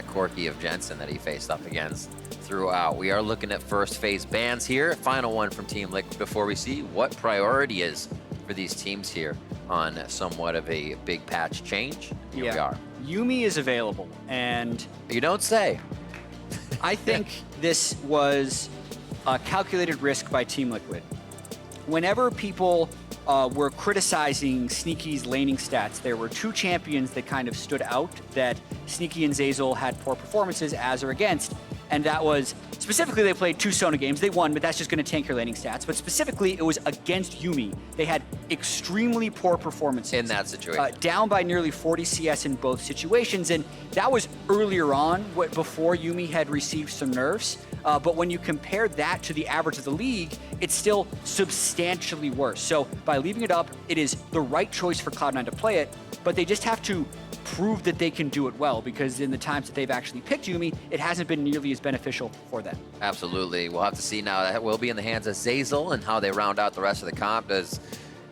Corki of Jensen that he faced up against throughout. We are looking at first phase bans here. Final one from Team Liquid before we see what priority is for these teams here on somewhat of a big patch change. Here we are. Yuumi is available, and you don't say. I think this was a calculated risk by Team Liquid. Whenever people were criticizing Sneaky's laning stats, there were two champions that kind of stood out that Sneaky and Zeyzal had poor performances as or against, and that was, specifically they played 2 Sona games, they won, but that's just going to tank your laning stats, but specifically it was against Yuumi. They had extremely poor performances. In that situation. Down by nearly 40 CS in both situations, and that was earlier on, before Yuumi had received some nerfs. But when you compare that to the average of the league, it's still substantially worse. So by leaving it up, it is the right choice for Cloud9 to play it, but they just have to prove that they can do it well, because in the times that they've actually picked Yuumi, it hasn't been nearly as beneficial for them. Absolutely. We'll have to see now. That will be in the hands of Zeyzal and how they round out the rest of the comp. Does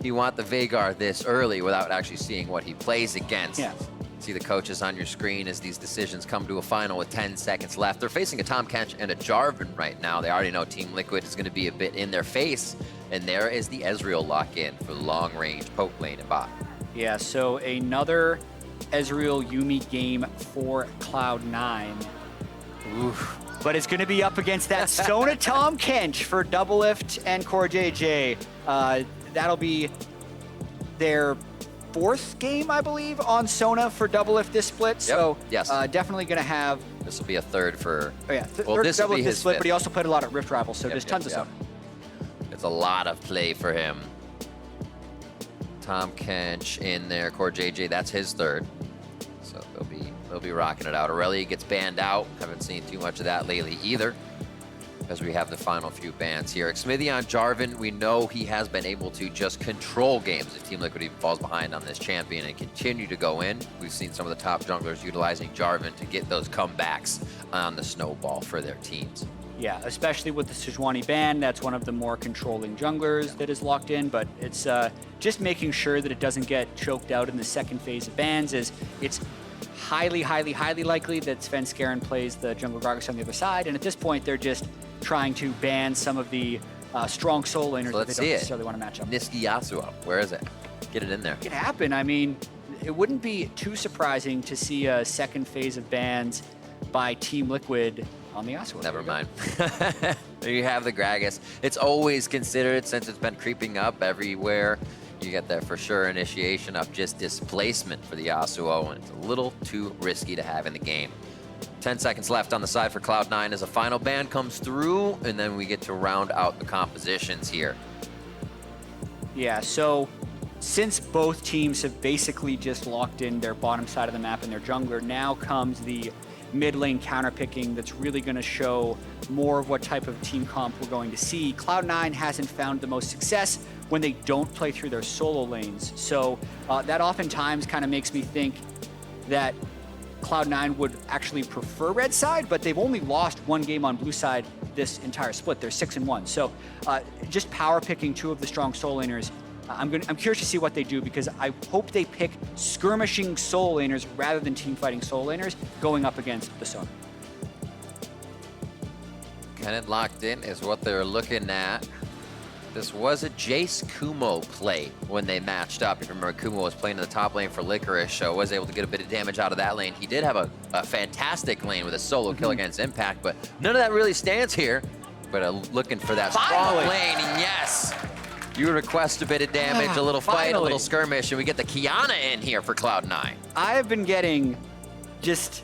he want the Veigar this early without actually seeing what he plays against? Yeah. See the coaches on your screen as these decisions come to a final with 10 seconds left. They're facing a Tahm, Kench, and a Jarvan right now. They already know Team Liquid is going to be a bit in their face. And there is the Ezreal lock-in for long-range poke lane and bot. Yeah, so another Ezreal Yuumi game for Cloud9. Oof. But it's going to be up against that Sona Tahm Kench for DoubleLift and CoreJJ. That'll be their 4th game, I believe, on Sona for DoubleLift this split. Yep. So yes. Definitely going to have... This will be a 3rd for... Oh yeah, well, this will be his split, 5th. but he also played a lot at Rift Rivals, so there's tons of Sona. It's a lot of play for him. Tahm Kench in there, CoreJJ, that's his 3rd. So they'll be rocking it out. Aurelia gets banned out. Haven't seen too much of that lately either, as we have the final few bans here. Xmithie on Jarvan, we know he has been able to just control games if Team Liquid even falls behind on this champion and continue to go in. We've seen some of the top junglers utilizing Jarvan to get those comebacks on the snowball for their teams. Yeah, especially with the Sejuani ban, that's one of the more controlling junglers that is locked in, but it's just making sure that it doesn't get choked out in the second phase of bans, as it's highly, highly, highly likely that Svenskeren plays the jungle Gragas on the other side, and at this point they're just trying to ban some of the strong soul laners that they don't necessarily want to match up. Nisqy Yasuo, where is it? Get it in there. It could happen. I mean, it wouldn't be too surprising to see a second phase of bans by Team Liquid on the Yasuo. Never mind. There you have the Gragas. It's always considered, since it's been creeping up everywhere. You get that for sure initiation of just displacement for the Yasuo, and it's a little too risky to have in the game. 10 seconds left on the side for Cloud9 as a final ban comes through, and then we get to round out the compositions here. Yeah, so since both teams have basically just locked in their bottom side of the map and their jungler, now comes the mid lane counterpicking that's really going to show more of what type of team comp we're going to see. Cloud9 hasn't found the most success when they don't play through their solo lanes, so that oftentimes kind of makes me think that Cloud9 would actually prefer red side, but they've only lost 1 game on blue side this entire split. They're 6-1. So just power picking 2 of the strong soul laners. I'm curious to see what they do, because I hope they pick skirmishing soul laners rather than team fighting soul laners going up against the Sona. Kennen locked in is what they're looking at. This was a Jace Kumo play when they matched up. If you remember, Kumo was playing in the top lane for Licorice, so was able to get a bit of damage out of that lane. He did have a fantastic lane with a solo kill against Impact, but none of that really stands here. But looking for that strong lane, and yes! You request a bit of damage, a little fight, a little skirmish, and we get the Qiyana in here for Cloud9. I have been getting just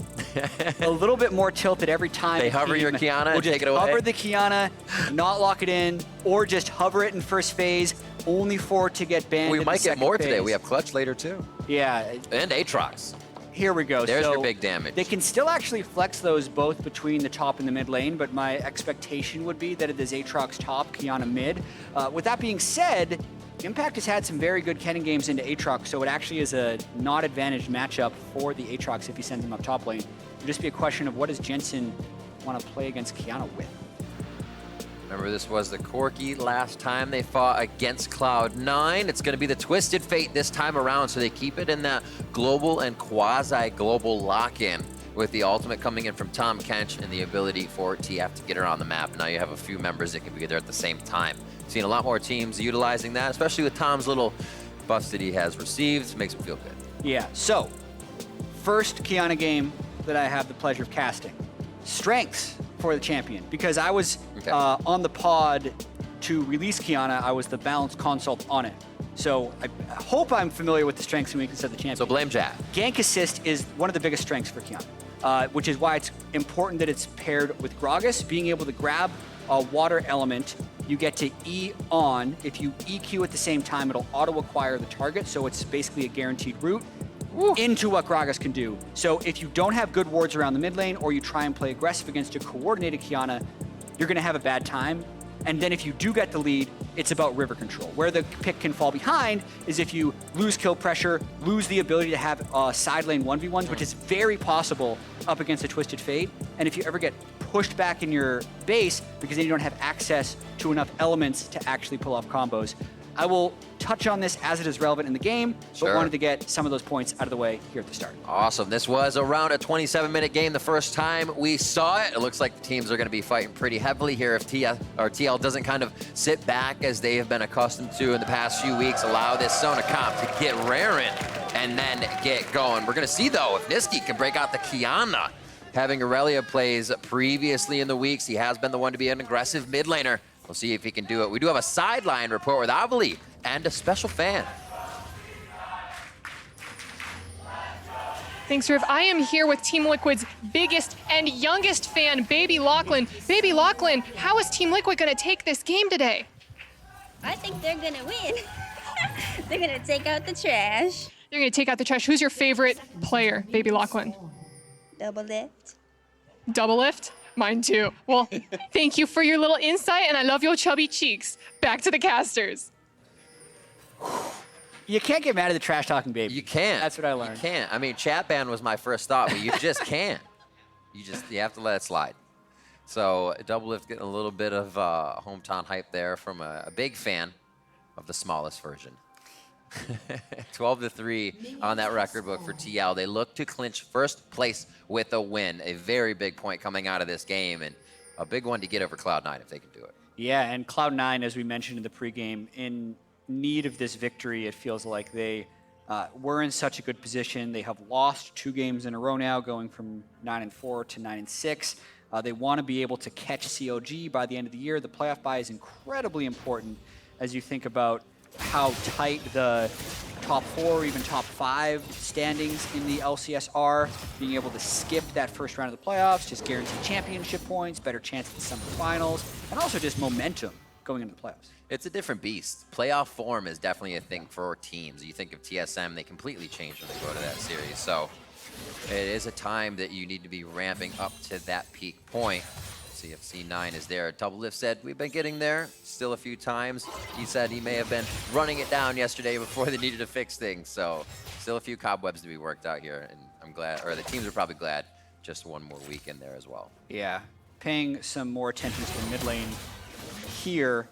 a little bit more tilted every time. They hover your Qiyana and take it away? Hover the Qiyana, not lock it in, or just hover it in first phase, only for it to get banned. We in might the get second more phase. today. We have Clutch later too. Yeah. And Aatrox. Here we go. There's so your big damage. They can still actually flex those both between the top and the mid lane, but my expectation would be that it is Aatrox top, Qiyana mid. With that being said, Impact has had some very good Kennen games into Aatrox, so it actually is a not advantaged matchup for the Aatrox if he sends him up top lane. It'll just be a question of what does Jensen want to play against Qiyana with. Remember, this was the Corki last time they fought against Cloud9. It's going to be the Twisted Fate this time around, so they keep it in that global and quasi-global lock-in. with the ultimate coming in from Tahm, Kench, and the ability for TF to get around the map. Now you have a few members that can be there at the same time. Seen a lot more teams utilizing that, especially with Tahm's little buffs that he has received. Makes him feel good. Yeah, so first Qiyana game that I have the pleasure of casting. Strengths for the champion, because I was on the pod to release Qiyana, I was the balance consult on it. So I hope I'm familiar with the strengths and weaknesses of the champion. So blame Jatt. Gank assist is one of the biggest strengths for Qiyana, which is why it's important that it's paired with Gragas. Being able to grab a water element, you get to E on. If you EQ at the same time, it'll auto-acquire the target, so it's basically a guaranteed route into what Gragas can do. So if you don't have good wards around the mid lane, or you try and play aggressive against a coordinated Qiyana, you're going to have a bad time. And then if you do get the lead, it's about river control. Where the pick can fall behind is if you lose kill pressure, lose the ability to have side lane 1v1s, which is very possible up against a Twisted Fate. And if you ever get pushed back in your base, because then you don't have access to enough elements to actually pull off combos. I will touch on this as it is relevant in the game, but wanted to get some of those points out of the way here at the start. Awesome. This was around a 27-minute game the first time we saw it. It looks like the teams are going to be fighting pretty heavily here if TL doesn't kind of sit back as they have been accustomed to in the past few weeks, allow this Sona comp to get raring and then get going. We're going to see, though, if Nisqy can break out the Qiyana. Having Aurelia plays previously in the weeks, he has been the one to be an aggressive mid laner. We'll see if he can do it. We do have a sideline report with Avali and a special fan. Thanks, Riv. I am here with Team Liquid's biggest and youngest fan, Baby Lachlan. Baby Lachlan, how is Team Liquid going to take this game today? I think they're going to win. They're going to take out the trash. They're going to take out the trash. Who's your favorite player, Baby Lachlan? DoubleLift. DoubleLift? Mine too. Well, thank you for your little insight, and I love your chubby cheeks. Back to the casters. You can't get mad at the trash talking, baby. You can't. That's what I learned. You can't. I mean, chat ban was my first thought, but you just can't. You have to let it slide. So DoubleLift getting a little bit of hometown hype there from a big fan of the smallest version. 12-3 on that record book for TL. They look to clinch first place with a win. A very big point coming out of this game, and a big one to get over Cloud9 if they can do it. Yeah, and Cloud9, as we mentioned in the pregame, in need of this victory. It feels like they were in such a good position. They have lost 2 games in a row now, going from 9-4 to 9-6. They want to be able to catch COG by the end of the year. The playoff bye is incredibly important as you think about how tight the top 4 or even top 5 standings in the LCS are. Being able to skip that first round of the playoffs, just guarantee championship points, better chance at the summer finals, and also just momentum going into the playoffs. It's a different beast. Playoff form is definitely a thing for teams. You think of TSM, they completely change when they go to that series. So it is a time that you need to be ramping up to that peak point. See if C9 is there. DoubleLift said, we've been getting there still a few times. He said he may have been running it down yesterday before they needed to fix things. So still a few cobwebs to be worked out here. And I'm glad, or the teams are probably glad, just one more week in there as well. Yeah, paying some more attention to the mid lane here.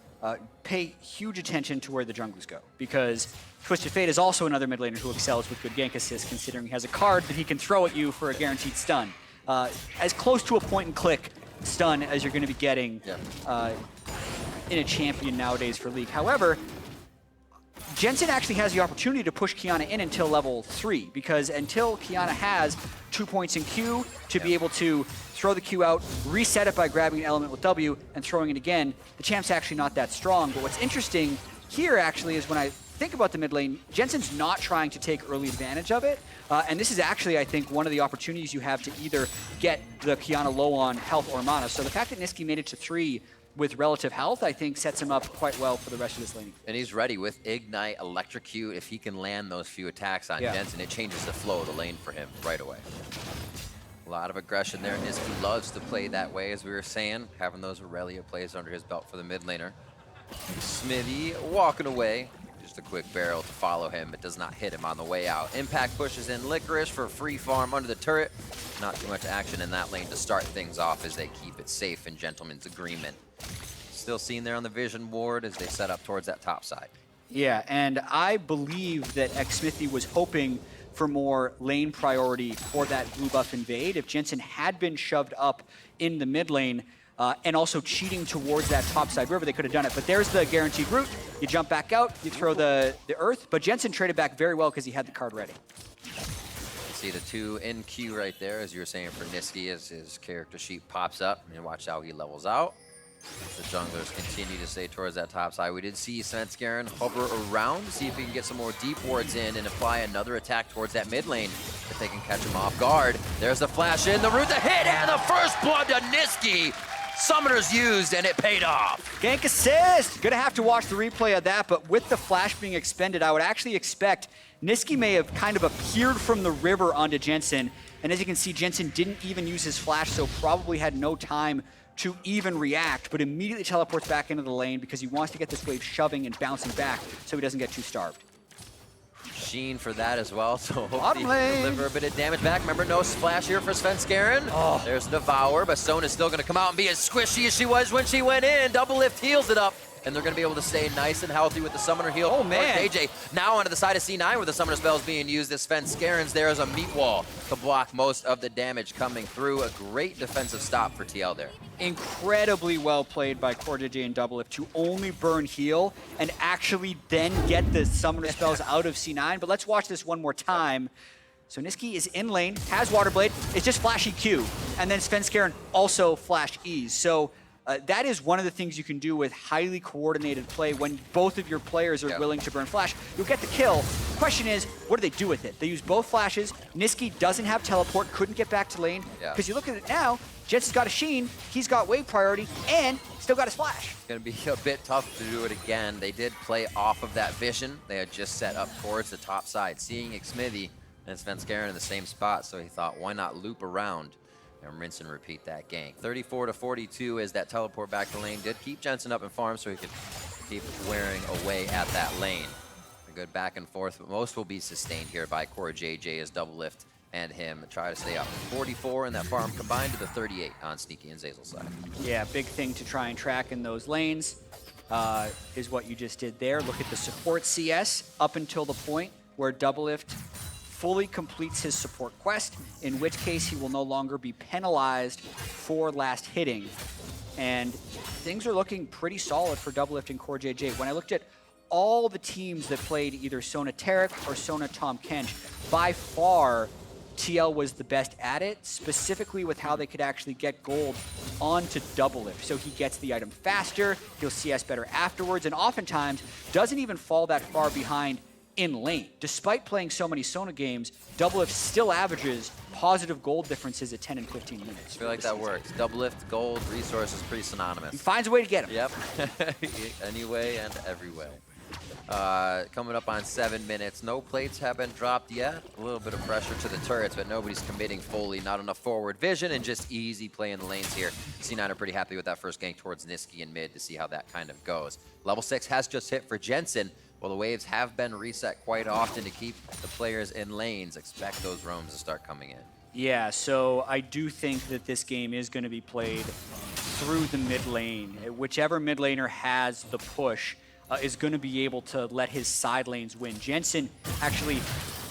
Pay huge attention to where the junglers go, because Twisted Fate is also another mid laner who excels with good gank assist, considering he has a card that he can throw at you for a guaranteed stun. As close to a point and click stun as you're going to be getting in a champion nowadays for League. However, Jensen actually has the opportunity to push Qiyana in until level 3, because until Qiyana has 2 points in Q to be able to throw the Q out, reset it by grabbing an element with W and throwing it again, the champ's actually not that strong. But what's interesting here actually is when I think about the mid lane, Jensen's not trying to take early advantage of it. And this is actually, I think, one of the opportunities you have to either get the Qiyana low on health or mana. So the fact that Nisqy made it to 3 with relative health, I think, sets him up quite well for the rest of this laning. And he's ready with Ignite, Electrocute. If he can land those few attacks on Jensen, it changes the flow of the lane for him right away. A lot of aggression there. Nisqy loves to play that way, as we were saying, having those Aurelia plays under his belt for the mid laner. Xmithie walking away. Just a quick barrel to follow him. It does not hit him on the way out. Impact pushes in Licorice for a free farm under the turret. Not too much action in that lane to start things off as they keep it safe in Gentleman's Agreement. Still seen there on the vision ward as they set up towards that top side. Yeah, and I believe that Xmithie was hoping for more lane priority for that blue buff invade. If Jensen had been shoved up in the mid lane, and also cheating towards that topside river, they could have done it. But there's the guaranteed route. You jump back out, you throw the earth. But Jensen traded back very well because he had the card ready. See the 2 in queue right there, as you were saying for Nisqy, as his character sheet pops up. And watch how he levels out. The junglers continue to stay towards that top side. We did see Svenskeren hover around to see if he can get some more deep wards in and apply another attack towards that mid lane if they can catch him off guard. There's the flash in, the root, the hit, and the first blood to Nisqy. Summoners used, and it paid off. Gank assist! Gonna have to watch the replay of that, but with the flash being expended, I would actually expect Nisqy may have kind of appeared from the river onto Jensen. And as you can see, Jensen didn't even use his flash, so probably had no time to even react, but immediately teleports back into the lane because he wants to get this wave shoving and bouncing back so he doesn't get too starved. Sheen for that as well, so Bottom hopefully lane. deliver a bit of damage back. Remember, no splash here for Svenskeren. Oh. There's Devour, but Sona's still gonna come out and be as squishy as she was when she went in. DoubleLift heals it up, and they're gonna be able to stay nice and healthy with the summoner heal. Oh, man. KJ now onto the side of C9 where the summoner spell is being used as Svenskeren's there as a meat wall to block most of the damage coming through. A great defensive stop for TL there. Incredibly well played by CoreJJ and DoubleLift to only burn heal and actually then get the summoner spells out of C9. But let's watch this one more time. So Nisqy is in lane, has Water Blade, it's just flashy Q, and then Svenskeren also flash E's. So that is one of the things you can do with highly coordinated play when both of your players are willing to burn flash. You'll get the kill. The question is, what do they do with it? They use both flashes. Nisqy doesn't have teleport, couldn't get back to lane. Because you look at it now, Jensen's got a Sheen, he's got wave priority, and still got his flash. It's gonna be a bit tough to do it again. They did play off of that vision. They had just set up towards the top side, seeing Xmithie and Svenskeren in the same spot, so he thought, why not loop around and rinse and repeat that gank. 34-42 as that teleport back to lane did keep Jensen up in farm so he could keep wearing away at that lane. A good back and forth, but most will be sustained here by CoreJJ as DoubleLift and him try to stay up. 44 in that farm combined to the 38 on Sneaky and Zeyzal's side. Yeah, big thing to try and track in those lanes is what you just did there. Look at the support CS up until the point where DoubleLift fully completes his support quest, in which case he will no longer be penalized for last hitting. And things are looking pretty solid for DoubleLift and CoreJJ. When I looked at all the teams that played either Sona Taric or Sona Tahm Kench, by far TL was the best at it, specifically with how they could actually get gold onto DoubleLift. So he gets the item faster, he'll CS better afterwards, and oftentimes doesn't even fall that far behind in lane. Despite playing so many Sona games, DoubleLift still averages positive gold differences at 10 and 15 minutes. I feel like that works. DoubleLift, gold, resources, pretty synonymous. He finds a way to get him. Yep. Anyway and every way. Coming up on 7 minutes. No plates have been dropped yet. A little bit of pressure to the turrets, but nobody's committing fully. Not enough forward vision and just easy play in the lanes here. C9 are pretty happy with that first gank towards Nisqy in mid to see how that kind of goes. Level 6 has just hit for Jensen. Well, the waves have been reset quite often to keep the players in lanes. Expect those roams to start coming in. Yeah, so I do think that this game is going to be played through the mid lane. Whichever mid laner has the push is going to be able to let his side lanes win. Jensen actually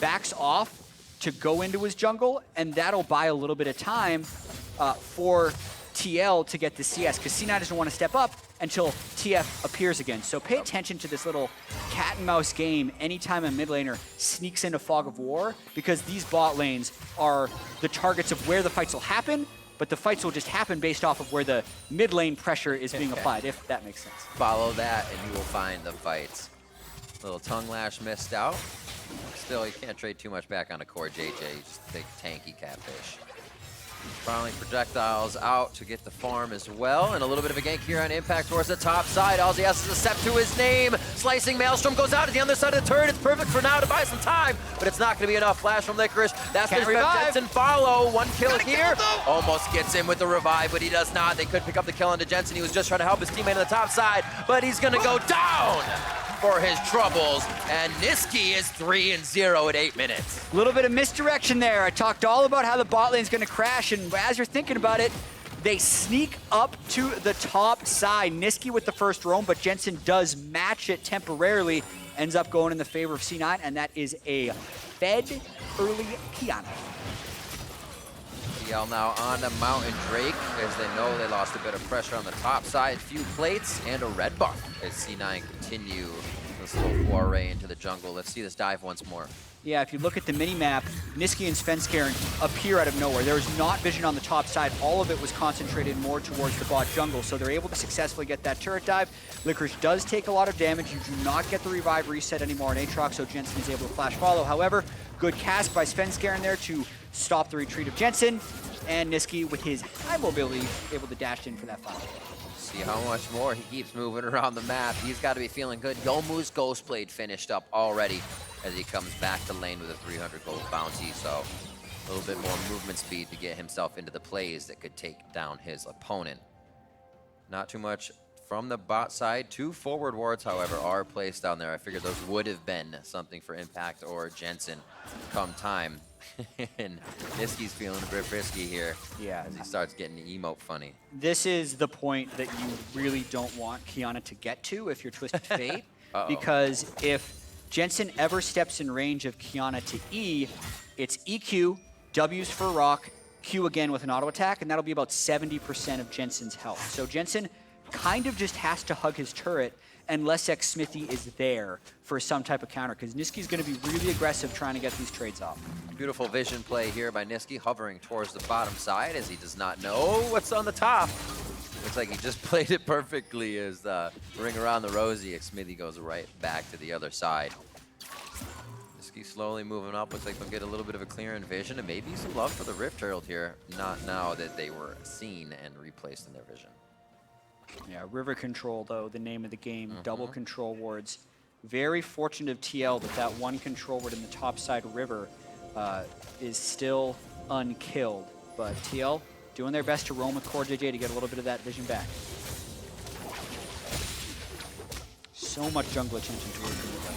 backs off to go into his jungle, and that'll buy a little bit of time for TL to get the CS, because C9 doesn't want to step up until TF appears again. So pay attention to this little cat and mouse game anytime a mid laner sneaks into Fog of War, because these bot lanes are the targets of where the fights will happen, but the fights will just happen based off of where the mid lane pressure is being applied, if that makes sense. Follow that and you will find the fights. Little tongue lash missed out. Still, you can't trade too much back on a CoreJJ. You just take tanky catfish. Finally, projectiles out to get the farm as well. And a little bit of a gank here on impact towards the top side. All he has is a step to his name. Slicing Maelstrom goes out at the other side of the turret. It's perfect for now to buy some time, but it's not going to be enough. Flash from Licorice. That's going to Jensen follow. One kill here. Almost gets him with the revive, but he does not. They could pick up the kill onto Jensen. He was just trying to help his teammate on the top side, but he's going to go down for his troubles, and Nisqy is 3-0 at 8 minutes. A little bit of misdirection there. I talked all about how the bot lane's going to crash, and as you're thinking about it, they sneak up to the top side. Nisqy with the first roam, but Jensen does match it temporarily. Ends up going in the favor of C9, and that is a fed early Qiyana. TL now on the Mountain Drake, as they know they lost a bit of pressure on the top side. Few plates and a red buff as C9 continue this little foray into the jungle. Let's see this dive once more. Yeah, if you look at the mini-map, Nisqy and Svenskeren appear out of nowhere. There is not vision on the top side. All of it was concentrated more towards the bot jungle, so they're able to successfully get that turret dive. Licorice does take a lot of damage. You do not get the revive reset anymore on Aatrox, so Jensen is able to flash follow. However, good cast by Svenskeren there to stop the retreat of Jensen, and Nisqy, with his high mobility, able to dash in for that final. See how much more he keeps moving around the map. He's got to be feeling good. Youmuu's Ghost Blade finished up already as he comes back to lane with a 300 gold bounty, so a little bit more movement speed to get himself into the plays that could take down his opponent. Not too much from the bot side. 2 forward wards, however, are placed down there. I figured those would have been something for Impact or Jensen come time. And Nisqy's feeling a bit frisky here, yeah, as he starts getting emote funny. This is the point that you really don't want Qiyana to get to if you're Twisted Fate, because if Jensen ever steps in range of Qiyana to E, it's EQ, W's for rock, Q again with an auto attack, and that'll be about 70% of Jensen's health. So Jensen kind of just has to hug his turret unless Xmithie is there for some type of counter, because Nisqy's going to be really aggressive trying to get these trades off. Beautiful vision play here by Nisqy, hovering towards the bottom side as he does not know what's on the top. Looks like he just played it perfectly as the ring around the rosy. Xmithie goes right back to the other side. Nisqy slowly moving up. Looks like they'll get a little bit of a clear in vision and maybe some love for the Rift Herald here. Not now that they were seen and replaced in their vision. Yeah, River Control, though, the name of the game, double control wards. Very fortunate of TL that that one control ward in the top side river is still unkilled. But TL doing their best to roam with CoreJJ to get a little bit of that vision back. So much jungle attention towards the middle.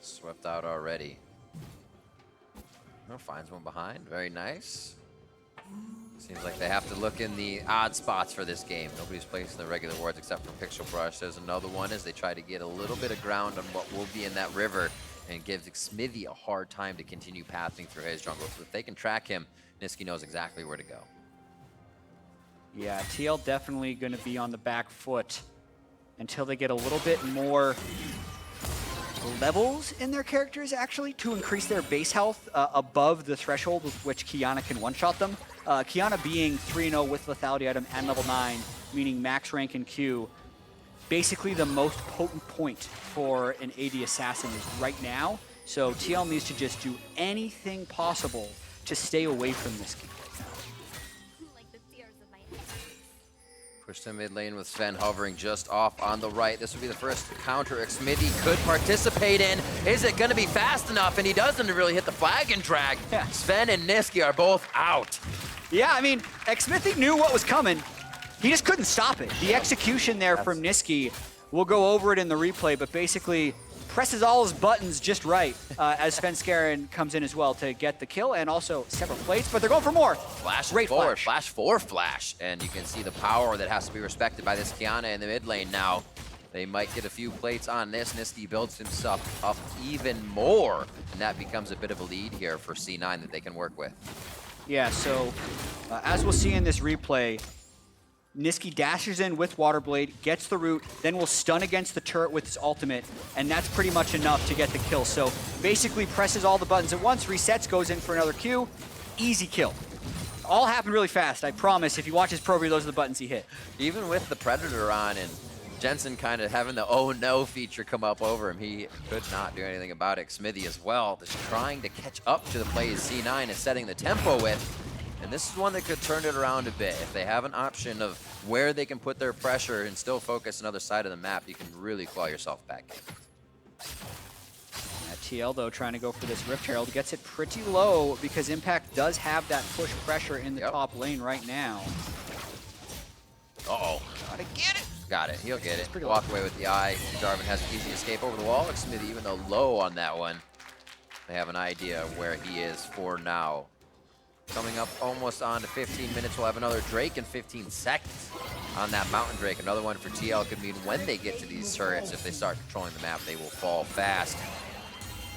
Swept out already. Oh, finds one behind. Very nice. Seems like they have to look in the odd spots for this game. Nobody's placing the regular wards except for Pixel Brush. There's another one as they try to get a little bit of ground on what will be in that river, and gives Xmithie a hard time to continue pathing through his jungle. So if they can track him, Nisqy knows exactly where to go. Yeah, TL definitely going to be on the back foot until they get a little bit more levels in their characters, actually, to increase their base health above the threshold with which Qiyana can one-shot them. Qiyana being 3-0 with lethality item and level 9, meaning max rank in Q, basically the most potent point for an AD assassin is right now. So TL needs to just do anything possible to stay away from this game. Push to mid lane with Sven hovering just off on the right. This would be the first counter Xmithie could participate in. Is it going to be fast enough? And he doesn't really hit the flag and drag. Yeah. Sven and Nisqy are both out. Yeah, I mean, Xmithie knew what was coming. He just couldn't stop it. The execution there from Nisqy, we'll go over it in the replay, but basically presses all his buttons just right as Svenskeren comes in as well to get the kill, and also several plates, but they're going for more. Flash Great forward, flash. flash. And you can see the power that has to be respected by this Qiyana in the mid lane now. They might get a few plates on this. Nisqy builds himself up even more, and that becomes a bit of a lead here for C9 that they can work with. Yeah, so as we'll see in this replay, Nisqy dashes in with Water Blade, gets the root, then will stun against the turret with his ultimate, and that's pretty much enough to get the kill. So basically presses all the buttons at once, resets, goes in for another Q, easy kill. All happened really fast, I promise. If you watch his pro review, those are the buttons he hit. Even with the Predator on and Jensen kind of having the oh no feature come up over him, he could not do anything about it. Xmithie as well, just trying to catch up to the plays C9 is setting the tempo with. And this is one that could turn it around a bit. If they have an option of where they can put their pressure and still focus another side of the map, you can really claw yourself back in. TL, though, trying to go for this Rift Herald, gets it pretty low because Impact does have that push pressure in the top lane right now. Uh-oh. Gotta get it. Got it. He'll get it. Pretty Walk away with the eye. Jarvan has an easy escape over the wall. Xmithie, even though low on that one, they have an idea of where he is for now. Coming up almost on to 15 minutes, we'll have another Drake in 15 seconds on that Mountain Drake. Another one for TL could mean when they get to these turrets, if they start controlling the map, they will fall fast.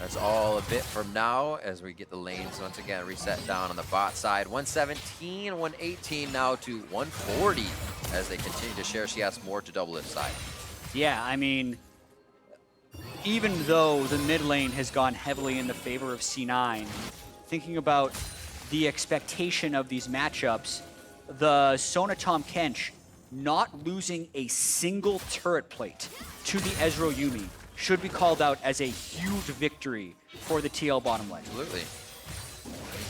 That's all a bit from now as we get the lanes once again reset down on the bot side. 117, 118 now to 140 as they continue to share CS more to DoubleLift side. Yeah, I mean, even though the mid lane has gone heavily in the favor of C9, thinking about the expectation of these matchups, the Sona Tahm Kench not losing a single turret plate to the Ezreal Yuumi should be called out as a huge victory for the TL bottom lane. Absolutely.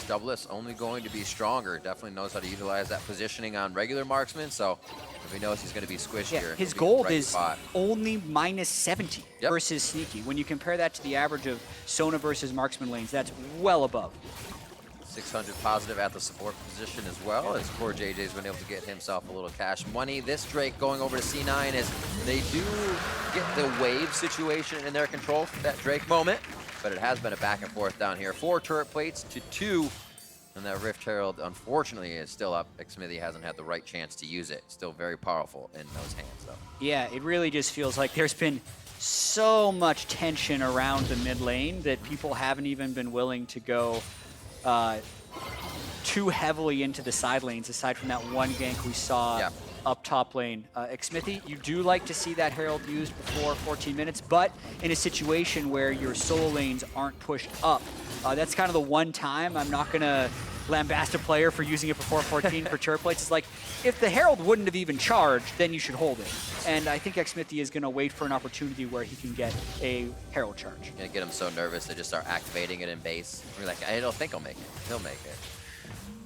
DoubleLift's only going to be stronger. Definitely knows how to utilize that positioning on regular marksmen, so if he knows he's going to be squished here. His gold is only minus 70 versus Sneaky. When you compare that to the average of Sona versus marksman lanes, that's well above. 600 positive at the support position as well, as CoreJJ's been able to get himself a little cash money. This Drake going over to C9 is they do get the wave situation in their control for that Drake moment, but it has been a back and forth down here. 4 turret plates to 2, and that Rift Herald, unfortunately, is still up. Xmithie hasn't had the right chance to use it. Still very powerful in those hands, though. Yeah, it really just feels like there's been so much tension around the mid lane that people haven't even been willing to go too heavily into the side lanes, aside from that one gank we saw up top lane. Xmithie, you do like to see that Herald used before 14 minutes, but in a situation where your solo lanes aren't pushed up, that's kind of the one time I'm not going to lambast a player for using it before 14 for turret plates. It's like, if the Herald wouldn't have even charged, then you should hold it. And I think Xmithie is going to wait for an opportunity where he can get a Herald charge. Gonna get him so nervous they just start activating it in base. We're like, I don't think he'll make it. He'll make it.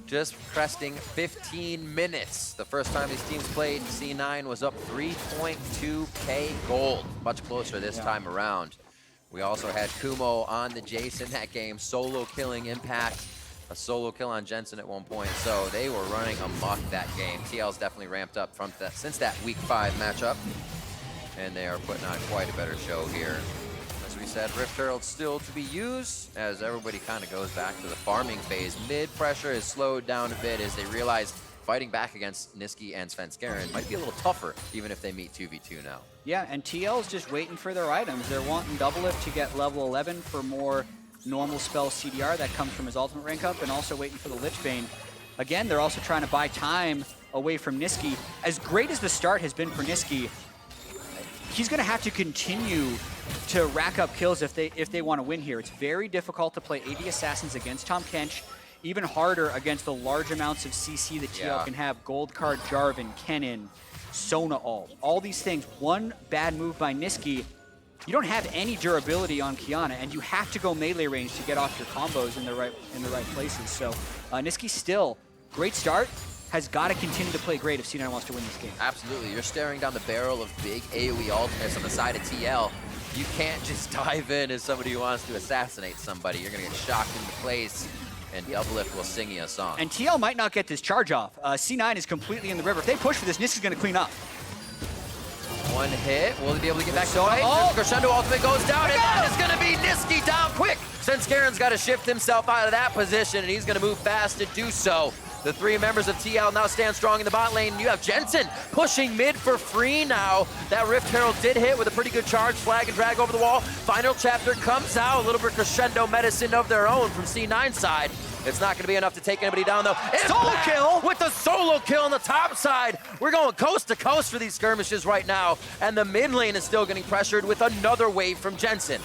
Just cresting 15 minutes. The first time these teams played, C9 was up 3.2k gold. Much closer this time around. We also had Kumo on the Jace in that game, solo killing Impact. A solo kill on Jensen at one point, so they were running amok that game. TL's definitely ramped up from that since that week 5 matchup, and they are putting on quite a better show here. As we said, Rift Herald still to be used as everybody kind of goes back to the farming phase. Mid pressure is slowed down a bit as they realize fighting back against Nisqy and Svenskeren might be a little tougher, even if they meet 2v2 now. Yeah, and TL's just waiting for their items. They're wanting DoubleLift to get level 11 for more normal spell CDR that comes from his ultimate rank up, and also waiting for the Lich Bane. Again, they're also trying to buy time away from Nisqy. As great as the start has been for Nisqy, he's going to have to continue to rack up kills if they want to win here. It's very difficult to play AD Assassins against Tahm Kench, even harder against the large amounts of CC that TL can have. Gold card Jarvan, Kennen, Sona all these things. One bad move by Nisqy, you don't have any durability on Qiyana, and you have to go melee range to get off your combos in the right places. So Nisqy still, great start, has got to continue to play great if C9 wants to win this game. Absolutely, you're staring down the barrel of big AoE ultimates on the side of TL. You can't just dive in as somebody who wants to assassinate somebody. You're gonna get shocked into place, and DoubleLift will sing you a song. And TL might not get this charge off. C9 is completely in the river. If they push for this, Nisqy's gonna clean up. One hit, will he be able to get back to fight? The Crescendo ultimate goes down, and that is gonna be Nisqy down quick. Svenskeren's gotta shift himself out of that position, and he's gonna move fast to do so. The 3 members of TL now stand strong in the bot lane. You have Jensen pushing mid for free now. That Rift Herald did hit with a pretty good charge, flag and drag over the wall. Final chapter comes out, a little bit crescendo medicine of their own from C9 side. It's not going to be enough to take anybody down, though. Solo kill! With the solo kill on the top side. We're going coast to coast for these skirmishes right now, and the mid lane is still getting pressured with another wave from Jensen.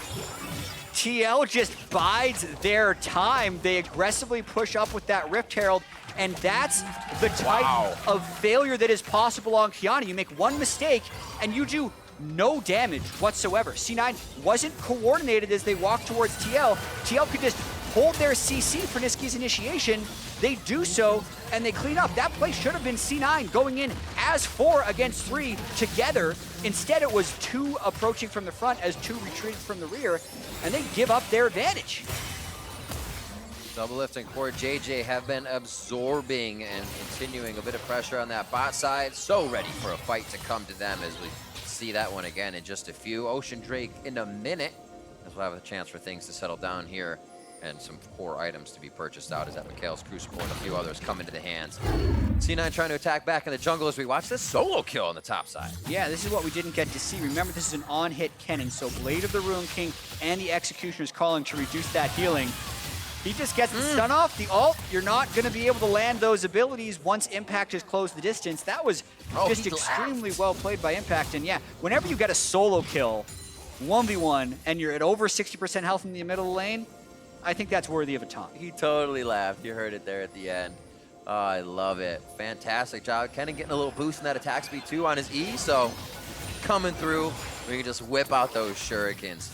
TL just bides their time. They aggressively push up with that Rift Herald, and that's the type of failure that is possible on Qiyana. You make one mistake, and you do no damage whatsoever. C9 wasn't coordinated as they walked towards TL. TL could just hold their CC for Nisqy's initiation. They do so, and they clean up. That play should have been C9 going in as 4 against 3 together. Instead, it was 2 approaching from the front as 2 retreated from the rear, and they give up their advantage. DoubleLift and CoreJJ have been absorbing and continuing a bit of pressure on that bot side. So ready for a fight to come to them as we see that one again in just a few. Ocean Drake in a minute, as we'll have a chance for things to settle down here and some core items to be purchased out as that Mikhail's Crucible and a few others come into the hands. C9 trying to attack back in the jungle as we watch this solo kill on the top side. Yeah, this is what we didn't get to see. Remember, this is an on-hit Kennen, so Blade of the Ruin King and the Executioner's calling to reduce that healing. He just gets the stun off, the ult. You're not going to be able to land those abilities once Impact has closed the distance. That was just extremely well played by Impact. And yeah, whenever you get a solo kill, 1v1, and you're at over 60% health in the middle of the lane, I think that's worthy of a taunt. He totally laughed. You heard it there at the end. Oh, I love it. Fantastic job. Kennen getting a little boost in that attack speed too on his E, so coming through, we can just whip out those shurikens.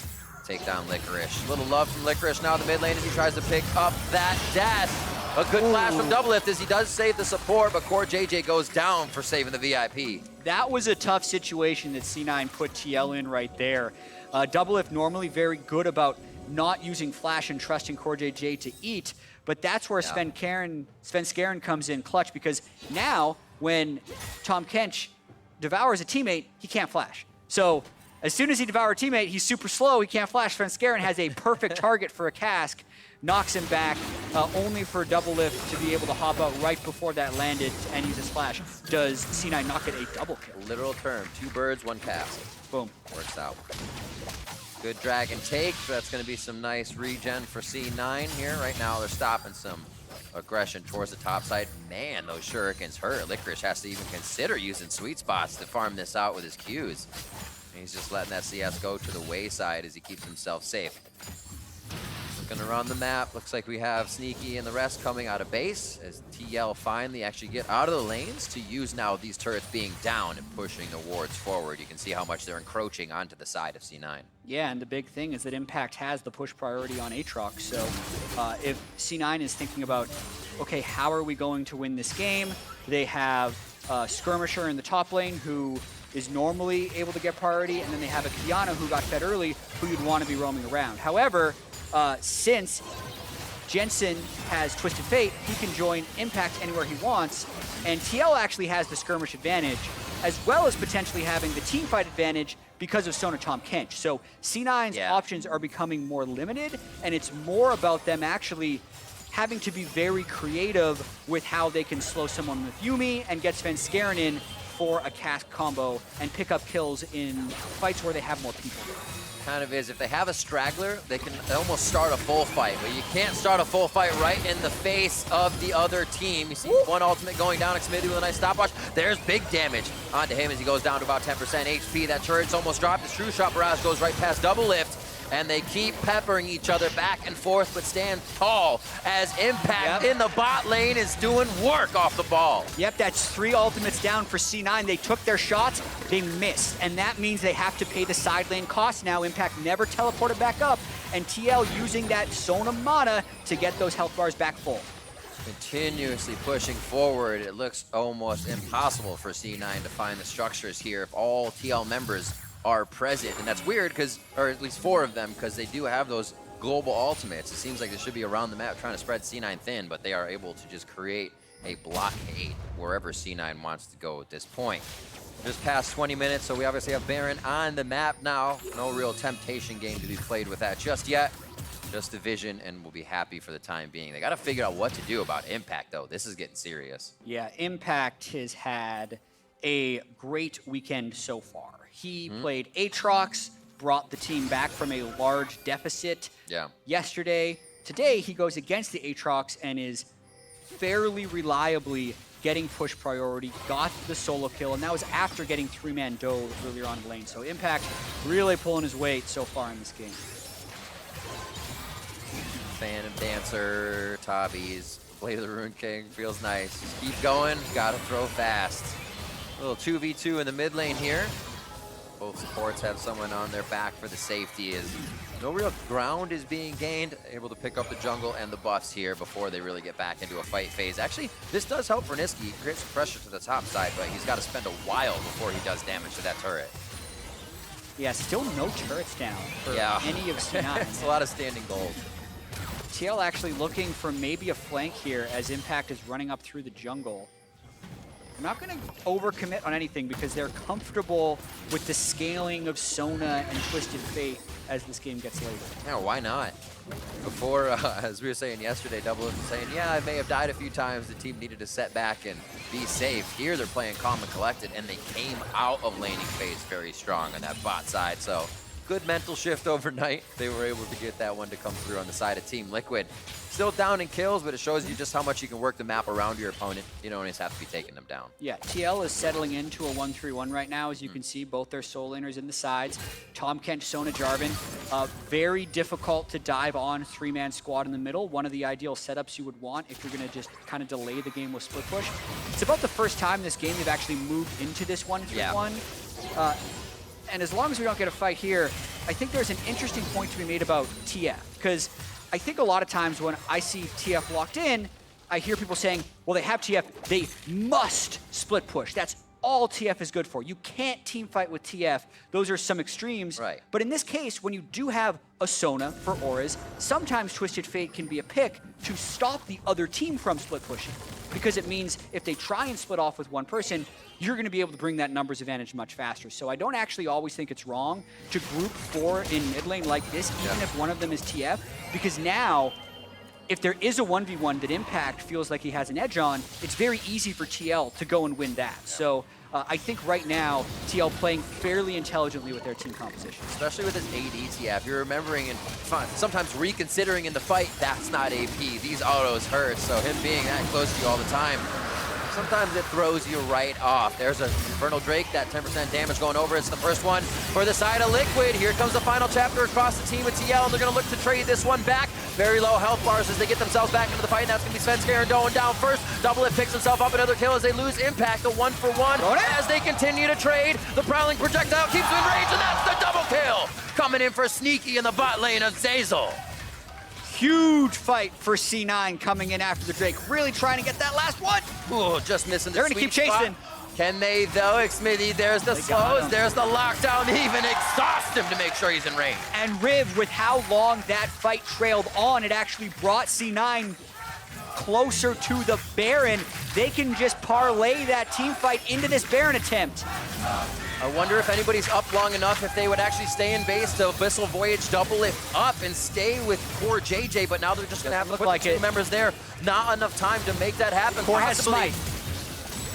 Take down Licorice. A little love from Licorice now in the mid lane as he tries to pick up that dash. A good flash from DoubleLift as he does save the support, but CoreJJ goes down for saving the VIP. That was a tough situation that C9 put TL in right there. DoubleLift normally very good about not using flash and trusting CoreJJ to eat, but that's where Svenskeren comes in clutch, because now when Tahm Kench devours a teammate, he can't flash. So as soon as he devours a teammate, he's super slow, he can't flash. Svenskeren has a perfect target for a cask, knocks him back, only for DoubleLift to be able to hop out right before that landed and use a splash. Does C9 not get a double kill? Literal term, 2 birds, 1 cask. Boom. Works out. Good dragon take. That's going to be some nice regen for C9 here. Right now they're stopping some aggression towards the top side. Man, those shurikens hurt. Licorice has to even consider using sweet spots to farm this out with his Qs. He's just letting that CS go to the wayside as he keeps himself safe. Looking around the map, looks like we have Nisqy and the rest coming out of base as TL finally actually get out of the lanes to use now these turrets being down and pushing the wards forward. You can see how much they're encroaching onto the side of C9. Yeah, and the big thing is that Impact has the push priority on Aatrox. So if C9 is thinking about, okay, how are we going to win this game? They have Skirmisher in the top lane who is normally able to get priority, and then they have a Qiyana who got fed early who you'd want to be roaming around. However, since Jensen has Twisted Fate, he can join Impact anywhere he wants, and TL actually has the skirmish advantage, as well as potentially having the team fight advantage because of Sona Tahm Kench. So C9's options are becoming more limited, and it's more about them actually having to be very creative with how they can slow someone with Yuumi and get Svenskeren in for a cast combo and pick up kills in fights where they have more people. Kind of is. If they have a straggler, they can almost start a full fight, but you can't start a full fight right in the face of the other team. You see one ultimate going down, Xmithie with a nice stopwatch. There's big damage onto him as he goes down to about 10% HP. That turret's almost dropped. His true shot barrage goes right past DoubleLift, and they keep peppering each other back and forth, but stand tall as Impact in the bot lane is doing work off the ball. Yep, that's 3 ultimates down for C9. They took their shots, they missed, and that means they have to pay the side lane cost now. Impact never teleported back up, and TL using that Sona mana to get those health bars back full. Continuously pushing forward. It looks almost impossible for C9 to find the structures here if all TL members are present, and that's weird because, or at least 4 of them, because they do have those global ultimates. It seems like they should be around the map trying to spread C9 thin, but they are able to just create a blockade wherever C9 wants to go at this point. Just past 20 minutes, so we obviously have Baron on the map now. No real temptation game to be played with that just yet. Just a vision, and we'll be happy for the time being. They got to figure out what to do about Impact, though. This is getting serious. Yeah, Impact has had a great weekend so far. He played Aatrox, brought the team back from a large deficit yesterday. Today, he goes against the Aatrox and is fairly reliably getting push priority, got the solo kill, and that was after getting 3-man Doe earlier on in the lane. So Impact really pulling his weight so far in this game. Phantom Dancer, Tabbies, Blade of the Ruin King, feels nice. Just keep going, gotta throw fast. A little 2v2 in the mid lane here. Both supports have someone on their back for the safety as no real ground is being gained. Able to pick up the jungle and the buffs here before they really get back into a fight phase. Actually, this does help for Nisqy. Creates some pressure to the top side, but he's got to spend a while before he does damage to that turret. Yeah, still no turrets down for any of C9. It's a lot of standing gold. TL actually looking for maybe a flank here as Impact is running up through the jungle. I'm not going to overcommit on anything because they're comfortable with the scaling of Sona and Twisted Fate as this game gets later. Yeah, why not? Before, as we were saying yesterday, DoubleLift was saying, yeah, I may have died a few times. The team needed to set back and be safe. Here they're playing calm and collected, and they came out of laning phase very strong on that bot side. So good mental shift overnight. They were able to get that one to come through on the side of Team Liquid. Still down in kills, but it shows you just how much you can work the map around your opponent. You don't always have to be taking them down. Yeah, TL is settling into a 1-3-1 right now. As you can see, both their soul laners in the sides. Tahm, Kench, Sona, Jarvan. Very difficult to dive on 3-man squad in the middle. One of the ideal setups you would want if you're going to just kind of delay the game with split push. It's about the first time this game they've actually moved into this 1-3-1. Yeah. And as long as we don't get a fight here, I think there's an interesting point to be made about TF. Because I think a lot of times when I see TF locked in, I hear people saying, well, they have TF, they must split push. That's all TF is good for. You can't team fight with TF. Those are some extremes. Right. But in this case, when you do have a Sona for auras, sometimes Twisted Fate can be a pick to stop the other team from split pushing. Because it means if they try and split off with one person, you're going to be able to bring that numbers advantage much faster. So I don't actually always think it's wrong to group 4 in mid lane like this, even if one of them is TF, because now, if there is a 1v1 that Impact feels like he has an edge on, it's very easy for TL to go and win that. So I think right now, TL playing fairly intelligently with their team composition. Especially with his AD TF. You're remembering and sometimes reconsidering in the fight, that's not AP. These autos hurt, so him being that close to you all the time, sometimes it throws you right off. There's a Infernal Drake, that 10% damage going over. It's the first one for the side of Liquid. Here comes the final chapter across the team with TL, and they're gonna look to trade this one back. Very low health bars as they get themselves back into the fight, and that's gonna be Svenskeren going down first. DoubleLift picks himself up another kill as they lose Impact, a 1-for-1. As they continue to trade, the Prowling projectile keeps them in range, and that's the double kill! Coming in for Nisqy in the bot lane of Zeyzal. Huge fight for C9 coming in after the Drake, really trying to get that last one. Ooh, just missing the They're gonna keep chasing. Can they though? Xmithie, there's the slows, there's the lockdown, they even exhaust him to make sure he's in range. And Riv, with how long that fight trailed on, it actually brought C9 closer to the Baron. They can just parlay that team fight into this Baron attempt. I wonder if anybody's up long enough if they would actually stay in base to Abyssal Voyage DoubleLift up and stay with CoreJJ, but now they're just gonna have to put the two members there. Not enough time to make that happen. Core has Smite.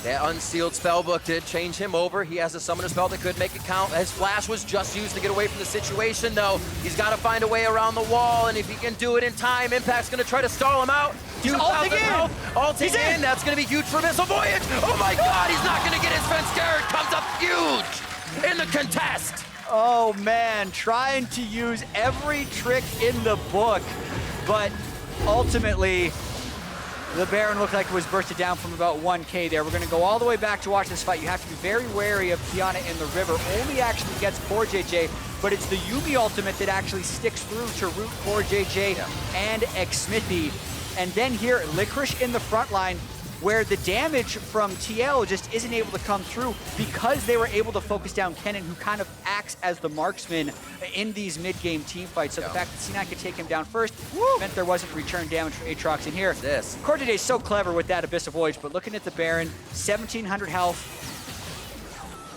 That unsealed spellbook did change him over. He has a summoner spell that could make it count. His flash was just used to get away from the situation, though. He's got to find a way around the wall, and if he can do it in time, Impact's going to try to stall him out. He's ulting in! Ulting in! That's going to be huge for Abyssal Voyage! Oh my god, he's not going to get his Svenskeren! Comes up huge in the contest! Oh man, trying to use every trick in the book, but ultimately, the Baron looked like it was bursted down from about 1k there. We're going to go all the way back to watch this fight. You have to be very wary of Qiyana in the river. Only actually gets CoreJJ, but it's the Yuumi ultimate that actually sticks through to root CoreJJ and Xmithie. And then here, Licorice in the front line, where the damage from TL just isn't able to come through because they were able to focus down Kennen, who kind of acts as the marksman in these mid-game team fights. So the fact that C9 could take him down first meant there wasn't return damage for Aatrox in here. CoreJJ is so clever with that Abyssal Voyage, but looking at the Baron, 1,700 health.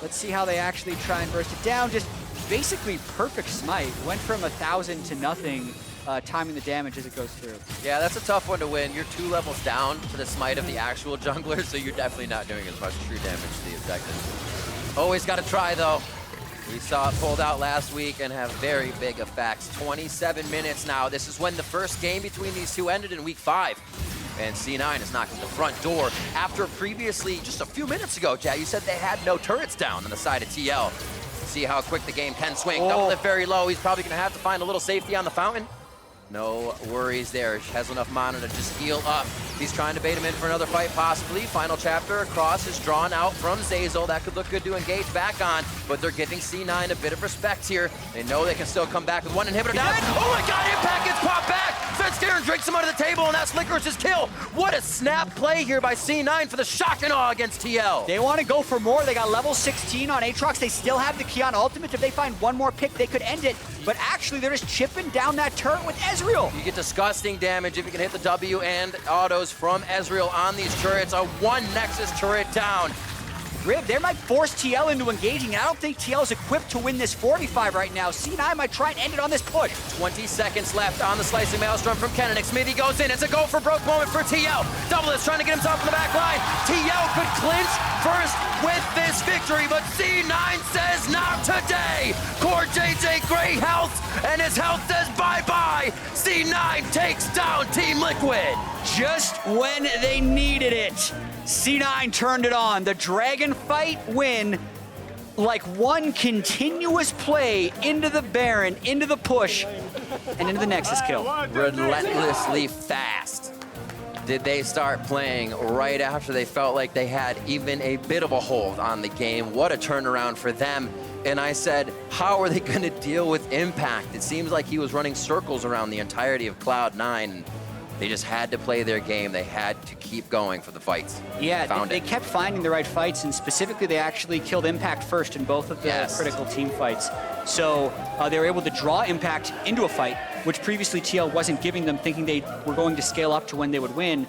Let's see how they actually try and burst it down. Just basically perfect smite. Went from 1,000 to nothing. Timing the damage as it goes through. Yeah, that's a tough one to win. You're 2 levels down for the smite of the actual jungler, so you're definitely not doing as much true damage to the objective. Always got to try, though. We saw it pulled out last week and have very big effects. 27 minutes now. This is when the first game between these two ended in week 5. And C9 is knocking the front door after previously, just a few minutes ago, Jatt, you said they had no turrets down on the side of TL. See how quick the game can swing. DoubleLift very low. He's probably going to have to find a little safety on the fountain. No worries there. He has enough mana to just heal up. He's trying to bait him in for another fight, possibly. Final chapter across is drawn out from Zeyzal. That could look good to engage back on, but they're giving C9 a bit of respect here. They know they can still come back with one inhibitor down. Oh my god, Impact gets popped back! Svenskeren drinks him under the table, and that's Licorice's kill. What a snap play here by C9 for the shock and awe against TL. They want to go for more. They got level 16 on Aatrox. They still have the Qiyana ultimate. If they find one more pick, they could end it. But actually, they're just chipping down that turret with Ezreal. You get disgusting damage if you can hit the W and autos from Ezreal on these turrets. A 1 Nexus turret down. Riv, they might force TL into engaging, and I don't think TL is equipped to win this 45 right now. C9 might try and end it on this push. 20 seconds left on the slicing maelstrom from Kennen. Xmithie goes in. It's a go for broke moment for TL. DoubleLift trying to get himself in the back line. TL could clinch first with this victory, but C9 says not today. CoreJJ great health, and his health says bye-bye. C9 takes down Team Liquid. Just when they needed it, C9 turned it on. The Dragon Fight win, like one continuous play into the Baron, into the push, and into the Nexus kill. Relentlessly fast did they start playing right after they felt like they had even a bit of a hold on the game. What a turnaround for them. And I said, how are they going to deal with Impact? It seems like he was running circles around the entirety of Cloud9. They just had to play their game. They had to keep going for the fights. Yeah, they kept finding the right fights, and specifically they actually killed Impact first in both of the critical team fights. So they were able to draw Impact into a fight, which previously TL wasn't giving them, thinking they were going to scale up to when they would win.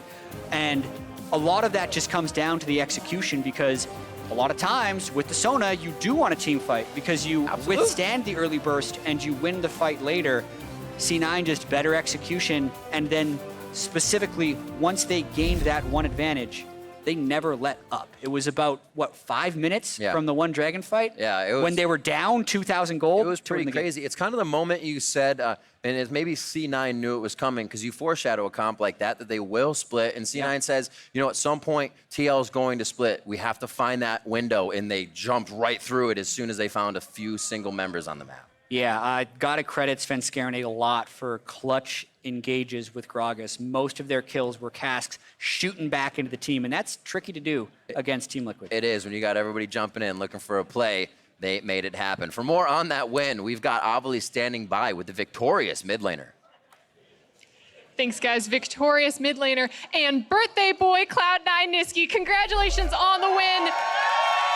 And a lot of that just comes down to the execution, because a lot of times with the Sona, you do want a team fight because you withstand the early burst and you win the fight later. C9 just better execution, and then specifically, once they gained that one advantage, they never let up. It was about, what, 5 minutes from the one Dragon fight? Yeah, it was, when they were down 2,000 gold? It was pretty crazy. It's kind of the moment you said, and it's maybe C9 knew it was coming, because you foreshadow a comp like that they will split, and C9 says, you know, at some point, TL is going to split. We have to find that window, and they jumped right through it as soon as they found a few single members on the map. Yeah, I gotta credit Svenskeren a lot for clutch engages with Gragas. Most of their kills were casks shooting back into the team, and that's tricky to do against Team Liquid. It is. When you got everybody jumping in, looking for a play, they made it happen. For more on that win, we've got Avali standing by with the victorious mid laner. Thanks, guys. Victorious mid laner and birthday boy Cloud9 Nisqy. Congratulations on the win.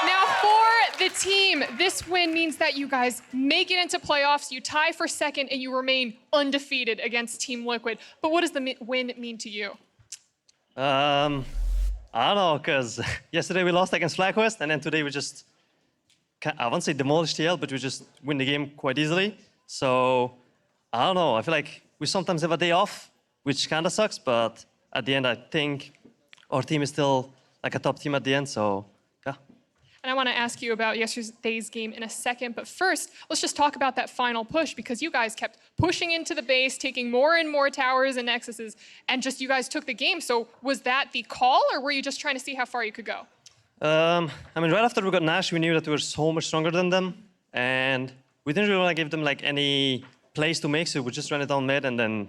Now for the team, this win means that you guys make it into playoffs, you tie for second, and you remain undefeated against Team Liquid. But what does the win mean to you? I don't know, because yesterday we lost against FlagQuest, and then today we just, I won't say demolished TL, but we just win the game quite easily. So, I don't know, I feel like we sometimes have a day off, which kind of sucks, but at the end I think our team is still like a top team at the end, so yeah. And I want to ask you about yesterday's game in a second, but first, let's just talk about that final push, because you guys kept pushing into the base, taking more and more towers and nexuses, and just you guys took the game. So was that the call, or were you just trying to see how far you could go? I mean, right after we got Nash, we knew that we were so much stronger than them, and we didn't really want to give them like any plays to make, so we just ran it down mid, and then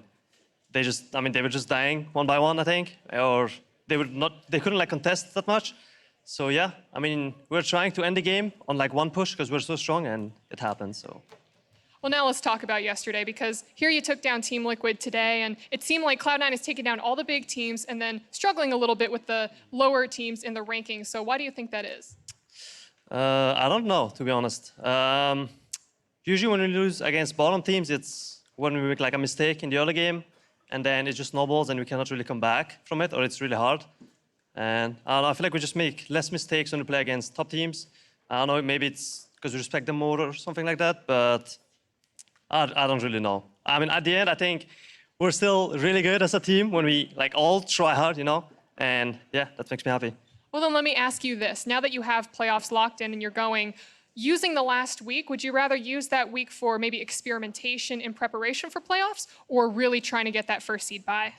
they just, I mean, they were just dying one by one, I think, or they couldn't like contest that much. So yeah, I mean, we're trying to end the game on like one push because we're so strong, and it happened, so. Well, now let's talk about yesterday, because here you took down Team Liquid today, and it seemed like Cloud9 is taking down all the big teams and then struggling a little bit with the lower teams in the rankings. So why do you think that is? I don't know, to be honest. Usually when we lose against bottom teams, it's when we make like a mistake in the early game, and then it just snowballs and we cannot really come back from it, or it's really hard. And I don't know, I feel like we just make less mistakes when we play against top teams. I don't know, maybe it's because we respect them more or something like that, but I don't really know. I mean, at the end, I think we're still really good as a team when we like all try hard, you know? And yeah, that makes me happy. Well, then let me ask you this. Now that you have playoffs locked in and you're going, using the last week, would you rather use that week for maybe experimentation in preparation for playoffs, or really trying to get that first seed bye?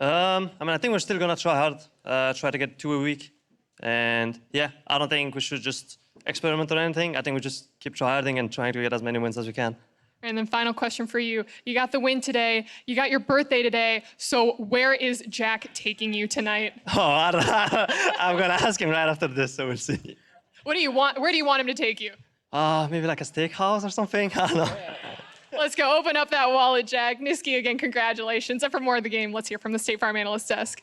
I mean, I think we're still gonna try hard, try to get 2 a week. And yeah, I don't think we should just experiment or anything. I think we just keep trying and trying to get as many wins as we can. And then final question for you. You got the win today. You got your birthday today. So where is Jack taking you tonight? Oh, I don't know. I'm gonna ask him right after this, so we'll see. What do you want? Where do you want him to take you? Maybe like a steakhouse or something. I don't know. Let's go open up that wallet, Jack. Nisqy, again, congratulations. And for more of the game, let's hear from the State Farm Analyst Desk.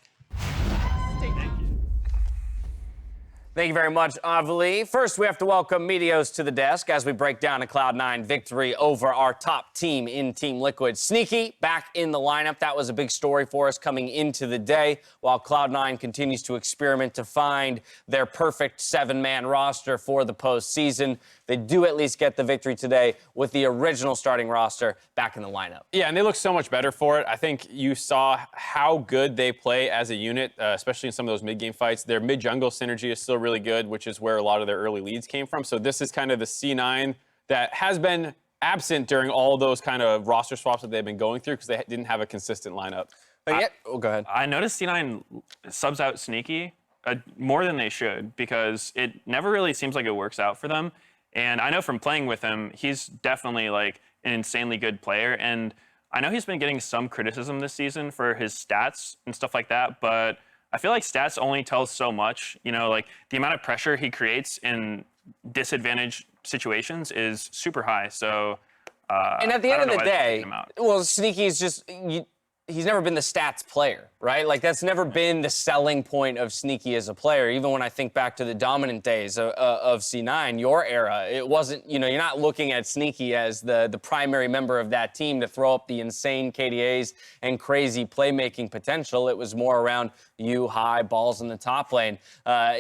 Thank you very much, Avali. First, we have to welcome Meteos to the desk as we break down a Cloud9 victory over our top team in Team Liquid. Sneaky back in the lineup. That was a big story for us coming into the day, while Cloud9 continues to experiment to find their perfect 7-man roster for the postseason. They do at least get the victory today with the original starting roster back in the lineup. Yeah, and they look so much better for it. I think you saw how good they play as a unit, especially in some of those mid-game fights. Their mid-jungle synergy is still really good, which is where a lot of their early leads came from. So this is kind of the C9 that has been absent during all those kind of roster swaps that they've been going through because they didn't have a consistent lineup. Go ahead. I noticed C9 subs out Sneaky more than they should because it never really seems like it works out for them. And I know from playing with him, he's definitely like an insanely good player. And I know he's been getting some criticism this season for his stats and stuff like that, but I feel like stats only tell so much. You know, like the amount of pressure he creates in disadvantaged situations is super high. So, and at the end of the day, well, Sneaky's just, he's never been the stats player, right? Like, that's never been the selling point of Sneaky as a player. Even when I think back to the dominant days of C9, your era, it wasn't, you know, you're not looking at Sneaky as the primary member of that team to throw up the insane KDAs and crazy playmaking potential. It was more around you, high balls in the top lane,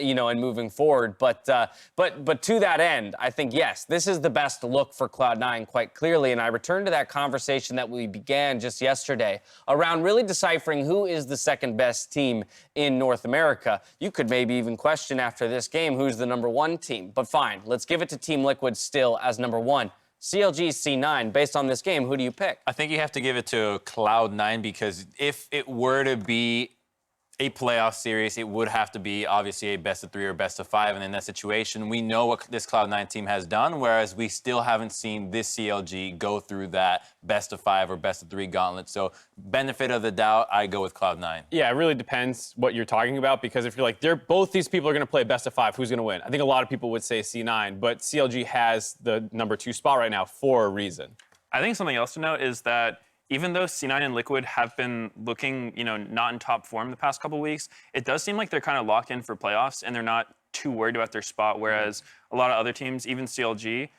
you know, and moving forward. But to that end, I think, yes, this is the best look for Cloud9 quite clearly. And I return to that conversation that we began just yesterday around really deciphering who is the second best team in North America. You could maybe even question after this game who's the #1 team. But fine, let's give it to Team Liquid still as #1. CLG C9, based on this game, who do you pick? I think you have to give it to Cloud9 because if it were to be a playoff series, it would have to be obviously a best-of-3 or best-of-5. And in that situation, we know what this Cloud9 team has done, whereas we still haven't seen this CLG go through that best-of-5 or best-of-3 gauntlet. So benefit of the doubt, I go with Cloud9. Yeah, it really depends what you're talking about because if you're like, both these people are going to play best-of-5, who's going to win? I think a lot of people would say C9, but CLG has the #2 spot right now for a reason. I think something else to note is that even though C9 and Liquid have been looking, you know, not in top form the past couple weeks, it does seem like they're kind of locked in for playoffs and they're not too worried about their spot, whereas a lot of other teams, even CLG,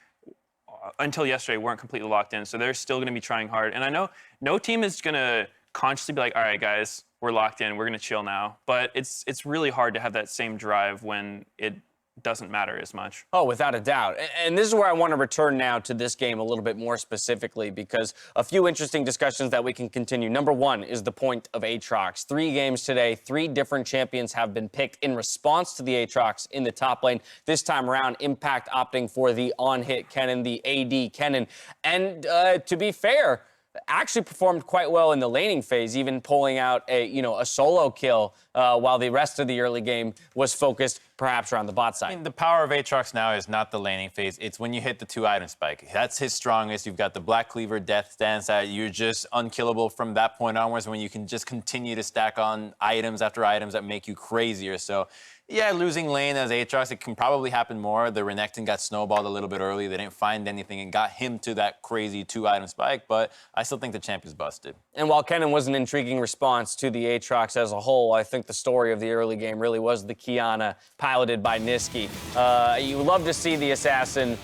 until yesterday, weren't completely locked in. So they're still going to be trying hard. And I know no team is going to consciously be like, all right, guys, we're locked in. We're going to chill now. But it's really hard to have that same drive when it doesn't matter as much. Oh, without a doubt. And this is where I want to return now to this game a little bit more specifically because a few interesting discussions that we can continue. #1 is the point of Aatrox. 3 games today, 3 different champions have been picked in response to the Aatrox in the top lane. This time around, Impact opting for the on-hit Kennen, the AD Kennen. And to be fair, actually performed quite well in the laning phase, even pulling out a solo kill while the rest of the early game was focused perhaps around the bot side. I mean, the power of Aatrox now is not the laning phase. It's when you hit the 2-item spike. That's his strongest. You've got the Black Cleaver Death Stance that you're just unkillable from that point onwards when you can just continue to stack on items after items that make you crazier. So yeah, losing lane as Aatrox, it can probably happen more. The Renekton got snowballed a little bit early. They didn't find anything and got him to that crazy 2-item spike, but I still think the champ is busted. And while Kennen was an intriguing response to the Aatrox as a whole, I think the story of the early game really was the Qiyana piloted by Nisqy. You love to see the assassin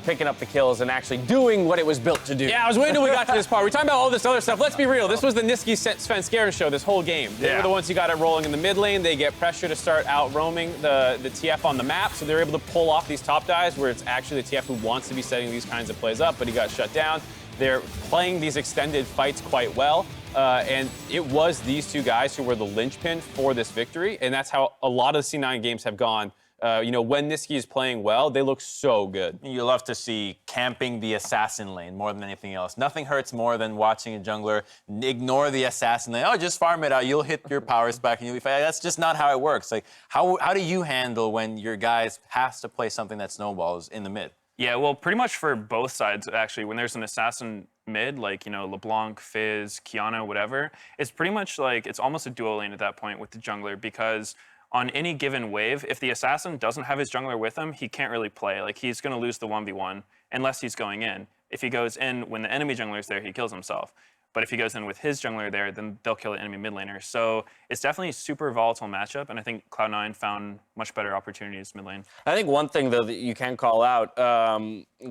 picking up the kills and actually doing what it was built to do. Yeah, I was waiting till we got to this part. We're talking about all this other stuff. Let's be real. This was the Nisqy Svenskeren show this whole game. They were the ones who got it rolling in the mid lane. They get pressure to start out roaming the TF on the map, so they're able to pull off these top dives where it's actually the TF who wants to be setting these kinds of plays up, but he got shut down. They're playing these extended fights quite well, and it was these 2 guys who were the linchpin for this victory, and that's how a lot of the C9 games have gone. When Nisqy is playing well, they look so good. You love to see camping the assassin lane more than anything else. Nothing hurts more than watching a jungler ignore the assassin lane. Oh, just farm it out. You'll hit your power spike and you'll be fine. That's just not how it works. Like, how do you handle when your guys has to play something that snowballs in the mid? Yeah, well, pretty much for both sides, actually. When there's an assassin mid, like, LeBlanc, Fizz, Qiyana, whatever, it's pretty much like, it's almost a duo lane at that point with the jungler because on any given wave, if the assassin doesn't have his jungler with him, he can't really play. Like, he's going to lose the 1v1 unless he's going in. If he goes in when the enemy jungler is there, he kills himself. But if he goes in with his jungler there, then they'll kill the enemy mid laner. So it's definitely a super volatile matchup, and I think Cloud9 found much better opportunities mid lane. I think one thing, though, that you can call out,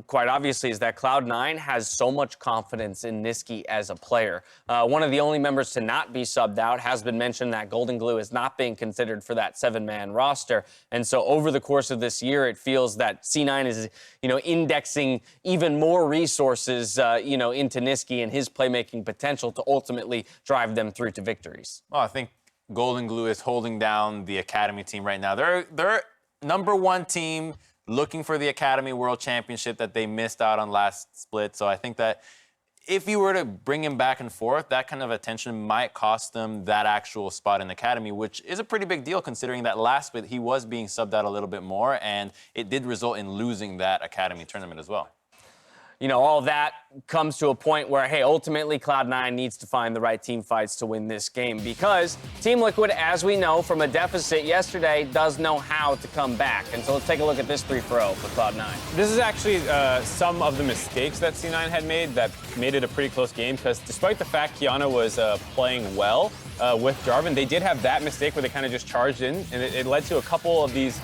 quite obviously, is that Cloud9 has so much confidence in Nisqy as a player. One of the only members to not be subbed out has been mentioned that Golden Glue is not being considered for that 7-man roster. And so over the course of this year, it feels that C9 is, indexing even more resources, into Nisqy and his playmaking potential to ultimately drive them through to victories. Well, I think Golden Glue is holding down the Academy team right now. They're #1 team looking for the Academy World Championship that they missed out on last split. So I think that if you were to bring him back and forth, that kind of attention might cost them that actual spot in the Academy, which is a pretty big deal considering that last split he was being subbed out a little bit more, and it did result in losing that Academy tournament as well. All of that comes to a point where, hey, ultimately Cloud9 needs to find the right team fights to win this game because Team Liquid, as we know from a deficit yesterday, does know how to come back. And so let's take a look at this 3-0 for Cloud9. This is actually some of the mistakes that C9 had made that made it a pretty close game because despite the fact Qiyana was playing well with Jarvan, they did have that mistake where they kind of just charged in, and it led to a couple of these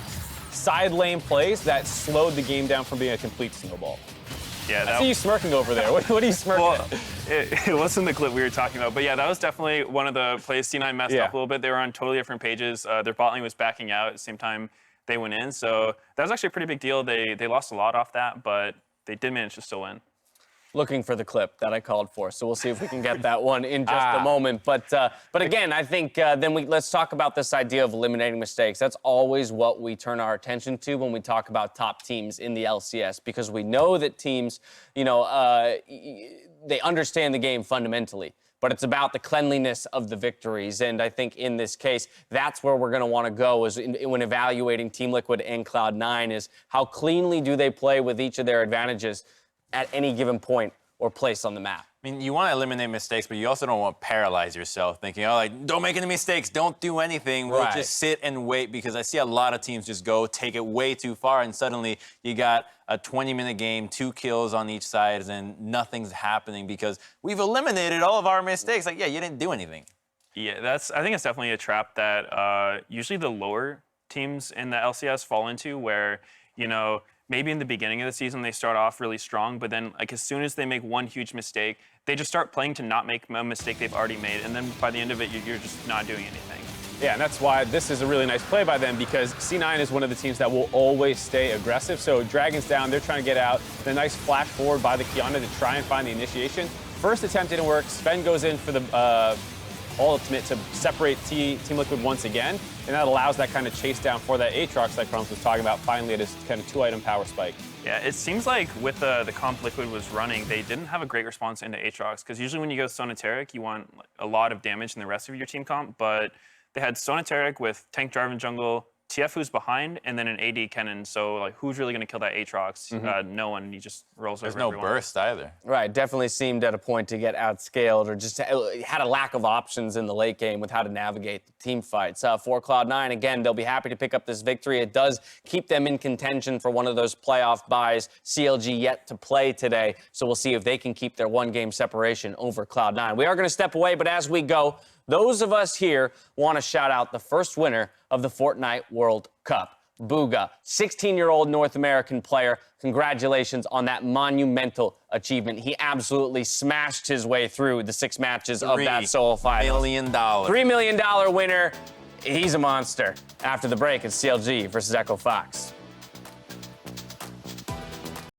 side lane plays that slowed the game down from being a complete snowball. Yeah, I see you smirking over there. What are you smirking well, at? It wasn't the clip we were talking about, but yeah, that was definitely one of the plays C9 messed up a little bit. They were on totally different pages. Their bot lane was backing out at the same time they went in, so that was actually a pretty big deal. They lost a lot off that, but they did manage to still win. Looking for the clip that I called for, so we'll see if we can get that one in just a moment. But again, I think let's talk about this idea of eliminating mistakes. That's always what we turn our attention to when we talk about top teams in the LCS, because we know that teams, they understand the game fundamentally, but it's about the cleanliness of the victories. And I think in this case, that's where we're going to want to go is when evaluating Team Liquid and Cloud9 is how cleanly do they play with each of their advantages at any given point or place on the map. I mean, you want to eliminate mistakes, but you also don't want to paralyze yourself thinking, don't make any mistakes, don't do anything. We'll just sit and wait, because I see a lot of teams just take it way too far, and suddenly you got a 20-minute game, 2 kills on each side, and nothing's happening because we've eliminated all of our mistakes. You didn't do anything. Yeah, I think it's definitely a trap that usually the lower teams in the LCS fall into where, maybe in the beginning of the season they start off really strong, but then as soon as they make one huge mistake, they just start playing to not make a mistake they've already made, and then by the end of it, you're just not doing anything. Yeah, and that's why this is a really nice play by them, because C9 is one of the teams that will always stay aggressive. So Dragon's down, they're trying to get out. The nice flash forward by the Qiyana to try and find the initiation. First attempt didn't work. Sven goes in for the ultimate to separate Team Liquid once again, and that allows that kind of chase down for that Aatrox that Crumbs was talking about finally at his kind of 2-item power spike. Yeah, it seems like with the comp Liquid was running, they didn't have a great response into Aatrox, because usually when you go Sonateric, you want a lot of damage in the rest of your team comp, but they had Sonateric with tank Jarvan jungle, TF who's behind, and then an AD Kennen. So who's really going to kill that Aatrox? No one. He just rolls over. There's no burst either. Right, definitely seemed at a point to get outscaled, or just had a lack of options in the late game with how to navigate the team fights. For Cloud9, again, they'll be happy to pick up this victory. It does keep them in contention for one of those playoff buys. CLG yet to play today, so we'll see if they can keep their 1-game separation over Cloud9. We are going to step away, but as we go, those of us here want to shout out the first winner of the Fortnite World Cup, Booga, 16-year-old North American player. Congratulations on that monumental achievement. He absolutely smashed his way through the 6 matches of that solo final. $3 million. $3 million winner. He's a monster. After the break, it's CLG versus Echo Fox.